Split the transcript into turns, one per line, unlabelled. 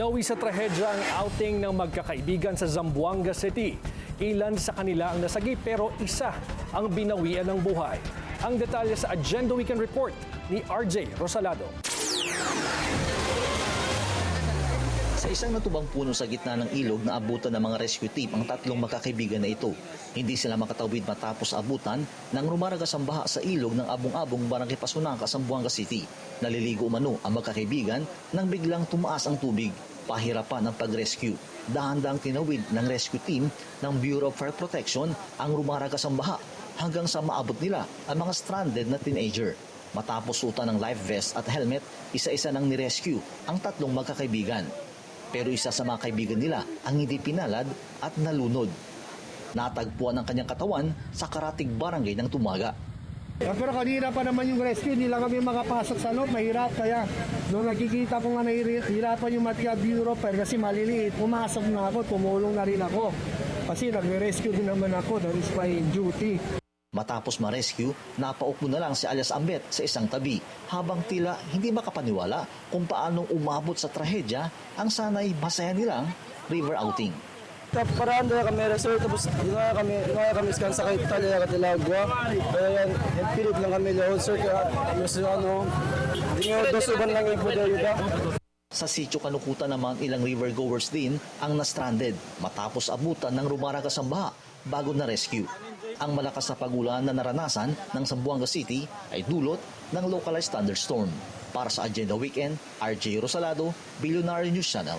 Nawi sa trahedya ang outing ng magkakaibigan sa Zamboanga City. Ilan sa kanila ang nasagi pero isa ang binawian ng buhay. Ang detalye sa Agenda Weekend Report ni RJ Rosalado.
Sa isang natubang puno sa gitna ng ilog na abutan ng mga rescue team ang tatlong magkakaibigan na ito. Hindi sila makatawid matapos abutan nang rumaragas ang baha sa ilog ng abong-abong Barangay Pasunangka, Zamboanga City. Naliligo umano ang magkakaibigan nang biglang tumaas ang tubig. Pahirapan ang pag-rescue. Dahan-dahang tinawid ng rescue team ng Bureau of Fire Protection ang rumaragas ang baha hanggang sa maabot nila ang mga stranded na teenager. Matapos suotan ng life vest at helmet, isa-isa nang nirescue ang tatlong magkakaibigan. Pero isa sa mga kaibigan nila ang hindi pinalad at nalunod. Natagpuan ang kanyang katawan sa Karatig Barangay ng Tumaga.
Pero kanina pa naman yung rescue, hindi lang kami makapasok sa loob, mahirap. Kaya nung nakikita ko nga nahihirapan yung Matia Bureau kasi maliliit, pumasok na ako, tumulong na rin ako. Kasi nag-rescue din naman ako, that is my duty.
Matapos ma-rescue, napaupo na lang si alias Ambet sa isang tabi habang tila hindi makapaniwala kung paanong umabot sa trahedya ang sanay masaya nilang river outing.
Paraan na kami resort, tapos dinaya kami scan sa kahit talya ka tilagwa. Kaya yan, pilit lang kami lehon sir, kaya gusto hindi nyo dosuban lang yung buday yuda.
Sa sitio Kanukutan naman ilang river goers din ang na-stranded matapos abutan ng rumaragas ang baha bago na rescue. Ang malakas na pagulan na naranasan ng Zamboanga City ay dulot ng localized thunderstorm. Para sa Agenda Weekend, RJ Rosalado, Billionaire News Channel.